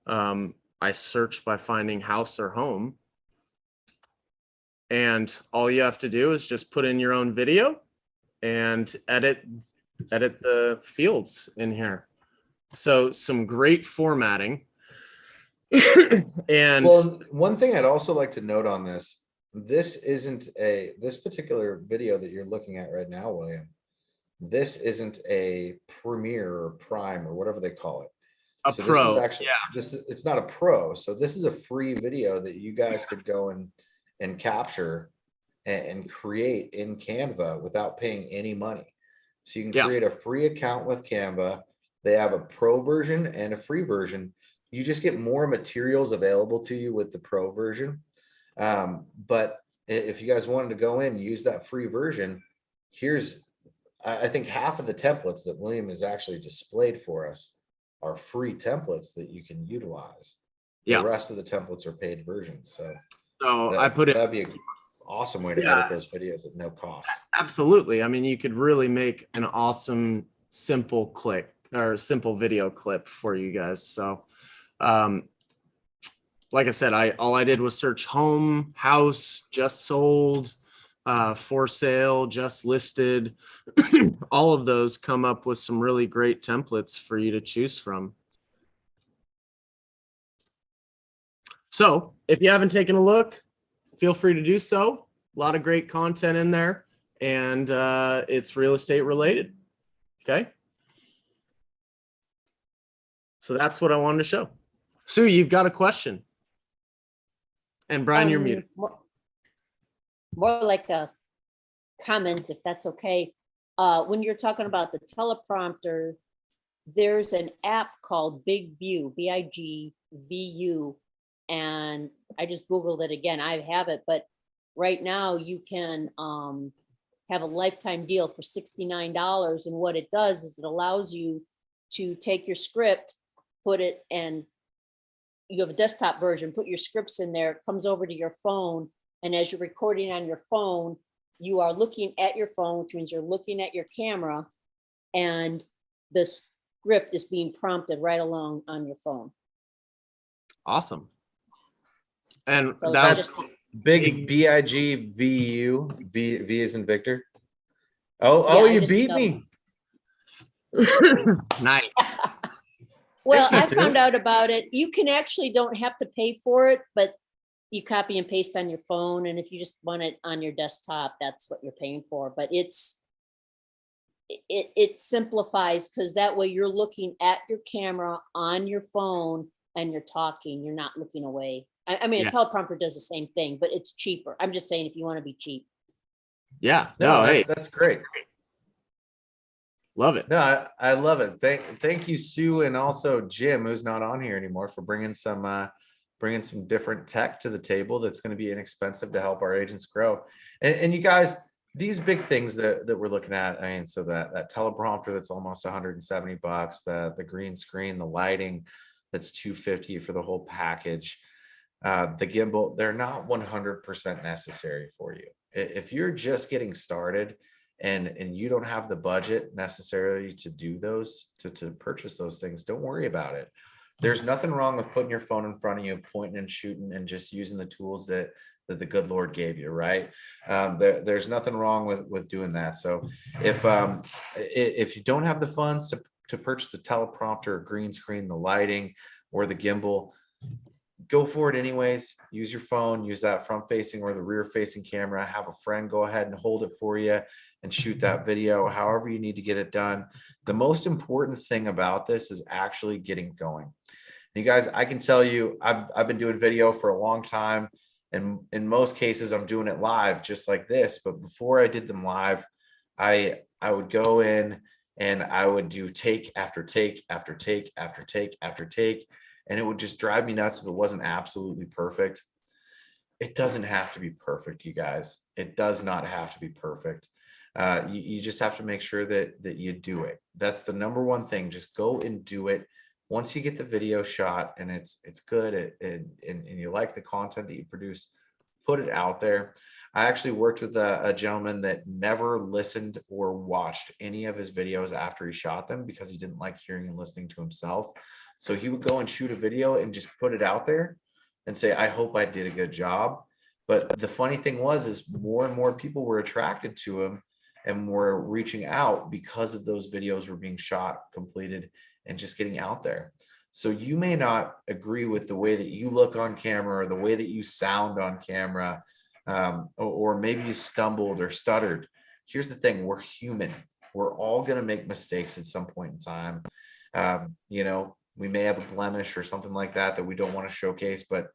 I searched by finding house or home. And all you have to do is just put in your own video and edit the fields in here. So some great formatting. And well, one thing I'd also like to note on this this particular video that you're looking at right now, William, this isn't a Premiere or Prime or whatever they call it. So pro. This is actually, it's not a pro. So this is a free video that you guys could go and capture and create in Canva without paying any money. So you can create a free account with Canva. They have a pro version and a free version. You just get more materials available to you with the pro version. But if you guys wanted to go in, use that free version, here's, I think half of the templates that William has actually displayed for us are free templates that you can utilize. The rest of the templates are paid versions. So I put it, that'd be an awesome way to edit those videos at no cost. Absolutely. I mean, you could really make an awesome, simple video clip for you guys. So, like I said, all I did was search home, house, just sold, for sale, just listed. All of those come up with some really great templates for you to choose from. So if you haven't taken a look, feel free to do so. A lot of great content in there, and it's real estate related. Okay. So that's what I wanted to show. Sue, you've got a question. And Brian, you're muted. More like a comment, if that's okay. When you're talking about the teleprompter, there's an app called Big View, BIGVU, and I just Googled it again. I have it, but right now you can have a lifetime deal for $69. And what it does is it allows you to take your script, put it, and you have a desktop version, put your scripts in there, it comes over to your phone. And as you're recording on your phone, you are looking at your phone, which means you're looking at your camera, and the script is being prompted right along on your phone. Awesome. And So that's Big BIGVU, V is in Victor. Oh, Yeah, you beat me. Nice. Well, Thank you, I Sue. found out about it. You can actually don't have to pay for it, but you copy and paste on your phone. And if you just want it on your desktop, that's what you're paying for. But it simplifies, because that way you're looking at your camera on your phone and you're talking, you're not looking away. I mean, Yeah. a teleprompter does the same thing, but it's cheaper. I'm just saying, if you want to be cheap. Yeah. No, Hey, that's great. love it. No, I love it. Thank you, Sue, and also Jim, who's not on here anymore, for bringing some different tech to the table that's going to be inexpensive to help our agents grow. And you guys, these big things that we're looking at, I mean, so that teleprompter that's almost $170, the green screen, the lighting that's $250 for the whole package, the gimbal, they're not 100% necessary for you. If you're just getting started and you don't have the budget necessarily to do those, to purchase those things, don't worry about it. There's nothing wrong with putting your phone in front of you, pointing and shooting, and just using the tools that the good Lord gave you, right? There's nothing wrong with doing that. So if you don't have the funds to purchase the teleprompter, green screen, the lighting, or the gimbal, go for it anyways. Use your phone, use that front facing or the rear facing camera. Have a friend go ahead and hold it for you and shoot that video, however you need to get it done. The most important thing about this is actually getting going. And you guys, I can tell you, I've been doing video for a long time, and in most cases I'm doing it live just like this. But before I did them live, I would go in and I would do take after take after take after take after take, and it would just drive me nuts if it wasn't absolutely perfect. It doesn't have to be perfect, you guys. It does not have to be perfect. You just have to make sure that you do it. That's the number one thing. Just go and do it. Once you get the video shot and it's good and you like the content that you produce, put it out there. I actually worked with a gentleman that never listened or watched any of his videos after he shot them because he didn't like hearing and listening to himself. So he would go and shoot a video and just put it out there and say, I hope I did a good job. But the funny thing is more and more people were attracted to him and were reaching out because of those videos were being shot, completed, and just getting out there. So you may not agree with the way that you look on camera or the way that you sound on camera, or maybe you stumbled or stuttered. Here's the thing, we're human. We're all going to make mistakes at some point in time. We may have a blemish or something like that we don't want to showcase, but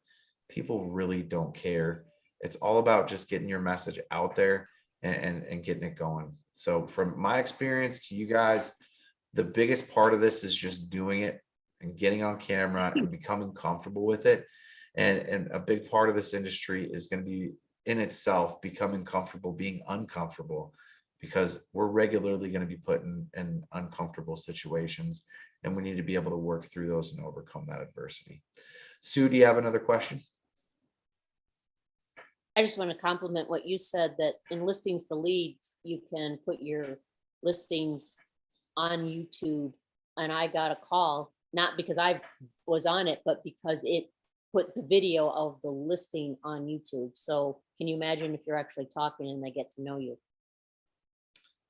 people really don't care. It's all about just getting your message out there and getting it going. So from my experience to you guys, the biggest part of this is just doing it and getting on camera and becoming comfortable with it. And a big part of this industry is going to be in itself becoming comfortable being uncomfortable, because we're regularly going to be put in uncomfortable situations, and we need to be able to work through those and overcome that adversity. Sue, do you have another question? I just want to compliment what you said, that in listings to leads, you can put your listings on YouTube. And I got a call, not because I was on it, but because it put the video of the listing on YouTube. So can you imagine if you're actually talking and they get to know you?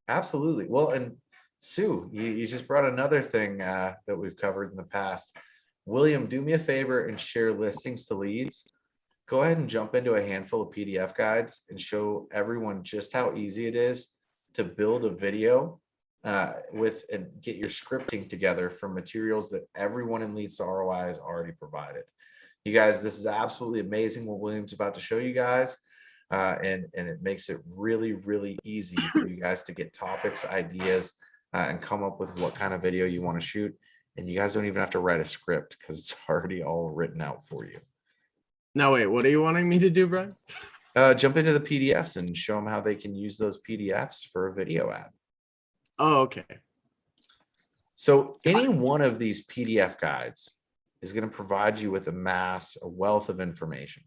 Absolutely. Well, and Sue, you just brought another thing that we've covered in the past. William, do me a favor and share listings to leads. Go ahead and jump into a handful of PDF guides and show everyone just how easy it is to build a video and get your scripting together from materials that everyone in Leads to ROI has already provided. You guys, this is absolutely amazing what William's about to show you guys. And it makes it really, really easy for you guys to get topics, ideas, and come up with what kind of video you want to shoot. And you guys don't even have to write a script because it's already all written out for you. No, wait, what are you wanting me to do, Brian? Jump into the PDFs and show them how they can use those PDFs for a video ad. Oh, okay. So any one of these PDF guides is going to provide you with a wealth of information.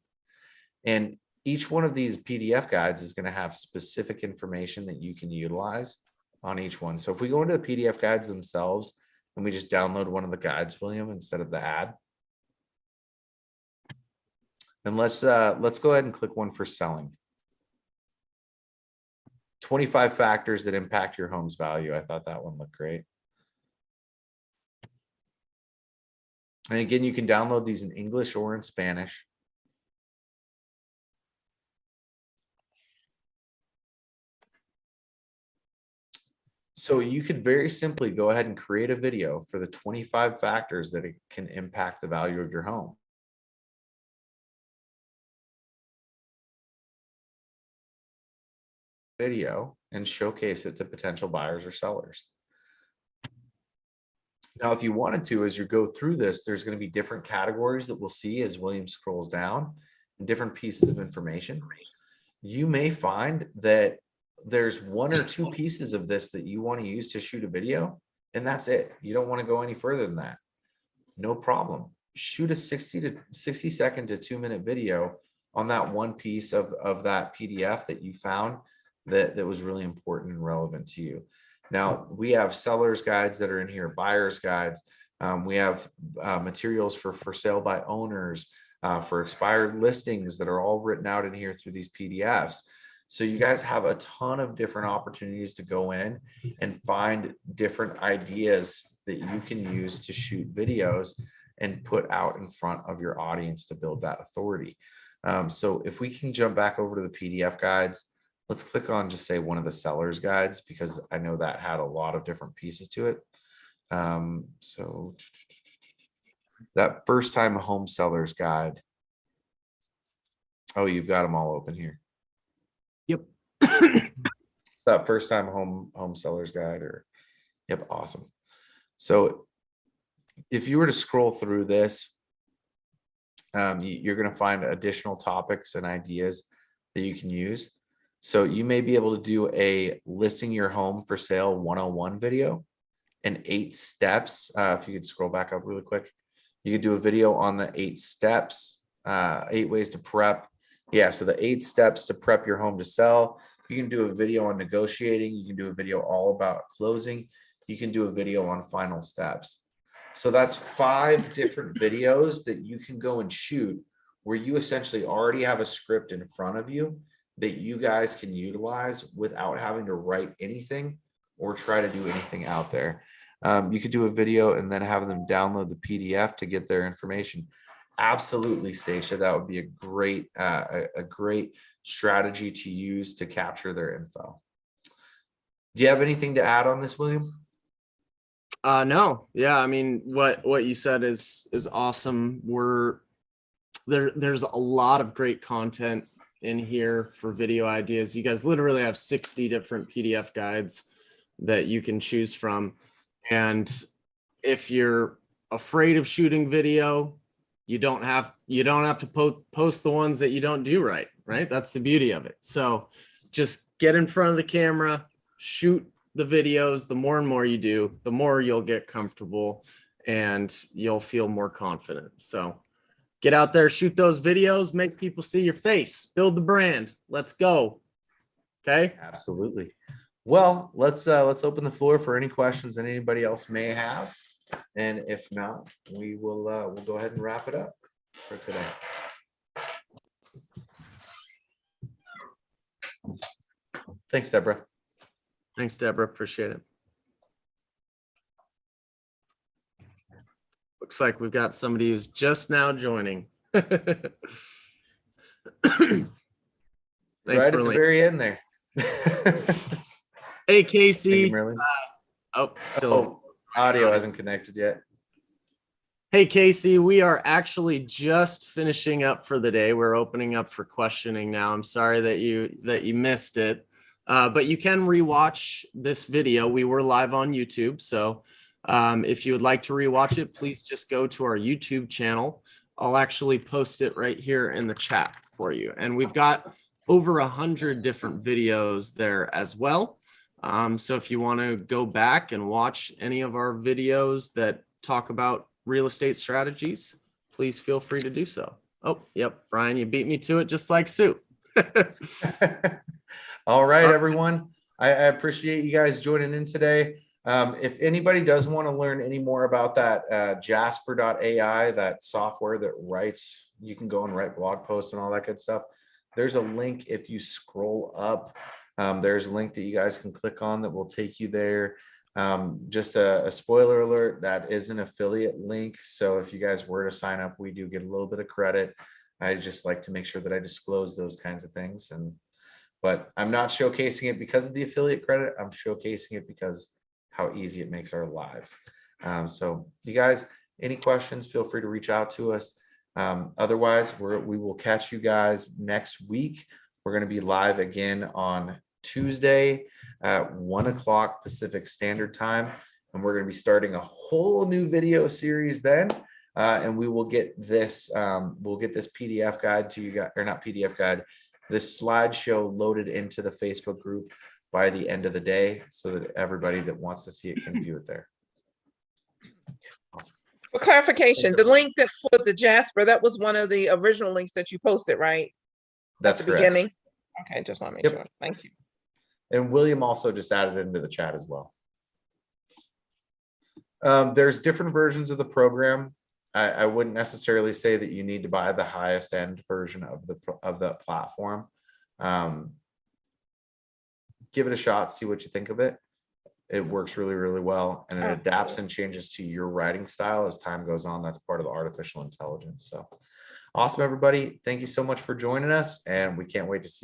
And each one of these PDF guides is going to have specific information that you can utilize on each one. So if we go into the PDF guides themselves and we just download one of the guides, William, instead of the ad, and let's go ahead and click one for selling. 25 factors that impact your home's value. I thought that one looked great. And again, you can download these in English or in Spanish. So you could very simply go ahead and create a video for the 25 factors that it can impact the value of your home. Video and showcase it to potential buyers or sellers. Now, if you wanted to, as you go through this, there's going to be different categories that we'll see as William scrolls down, and different pieces of information. You may find that there's one or two pieces of this that you want to use to shoot a video, and that's it. You don't want to go any further than that. No problem. Shoot a 60 second to 2 minute video on that one piece of that PDF that you found that was really important and relevant to you. Now, we have sellers guides that are in here, buyers guides. We have materials for sale by owners, for expired listings that are all written out in here through these PDFs. So you guys have a ton of different opportunities to go in and find different ideas that you can use to shoot videos and put out in front of your audience to build that authority. So if we can jump back over to the PDF guides, let's click on just say one of the sellers guides, because I know that had a lot of different pieces to it. So that first time home sellers guide. Oh, you've got them all open here. Yep. So that first time home sellers guide, or yep, awesome. So if you were to scroll through this, you're going to find additional topics and ideas that you can use. So you may be able to do a listing your home for sale 101 video and 8 steps. If you could scroll back up really quick, you could do a video on the 8 steps, 8 ways to prep. Yeah, so the 8 steps to prep your home to sell. You can do a video on negotiating. You can do a video all about closing. You can do a video on final steps. So that's 5 different videos that you can go and shoot, where you essentially already have a script in front of you that you guys can utilize without having to write anything or try to do anything out there. You could do a video and then have them download the PDF to get their information. Absolutely, Stacia, that would be a great strategy to use to capture their info. Do you have anything to add on this, William? No. Yeah, I mean, what you said is awesome. There's a lot of great content in here for video ideas. You guys literally have 60 different PDF guides that you can choose from. And if you're afraid of shooting video, you don't have to post the ones that you don't do right. That's the beauty of it. So just get in front of the camera, shoot the videos. The more and more you do, the more you'll get comfortable and you'll feel more confident. So get out there, shoot those videos, make people see your face, build the brand. Let's go. Okay. Absolutely. Well, let's open the floor for any questions that anybody else may have. And if not, we'll go ahead and wrap it up for today. Thanks, Deborah. Thanks, Deborah. Appreciate it. Looks like we've got somebody who's just now joining. Thanks, right at the very end there. Hey, Casey. You, still audio hasn't connected yet. Hey, Casey, we are actually just finishing up for the day. We're opening up for questioning now. I'm sorry that you missed it, but you can rewatch this video. We were live on YouTube, so if you would like to rewatch it, please just go to our YouTube channel. I'll actually post it right here in the chat for you. And we've got over 100 different videos there as well. So if you want to go back and watch any of our videos that talk about real estate strategies, please feel free to do so. Oh, yep, Brian, you beat me to it just like Sue. All right, everyone. I appreciate you guys joining in today. If anybody does want to learn any more about that Jasper.ai, that software that writes, you can go and write blog posts and all that good stuff. There's a link if you scroll up. There's a link that you guys can click on that will take you there. Just a spoiler alert, that is an affiliate link. So if you guys were to sign up, we do get a little bit of credit. I just like to make sure that I disclose those kinds of things. But I'm not showcasing it because of the affiliate credit. I'm showcasing it because how easy it makes our lives. So you guys, any questions, feel free to reach out to us. Otherwise, we will catch you guys next week. We're going to be live again on Tuesday at 1 o'clock Pacific Standard Time. And we're going to be starting a whole new video series then. And we will get this, PDF guide to you guys, or not PDF guide, this slideshow loaded into the Facebook group by the end of the day so that everybody that wants to see it can view it there. Awesome. For clarification, the link that for the Jasper, that was one of the original links that you posted, right? That's at the correct. Beginning. Okay, just want to make sure. Thank you. And William also just added it into the chat as well. There's different versions of the program. I wouldn't necessarily say that you need to buy the highest end version of the platform. Give it a shot, see what you think of it. It works really, really well, and it adapts and changes to your writing style as time goes on. That's part of the artificial intelligence. So awesome, everybody. Thank you so much for joining us, and we can't wait to see you.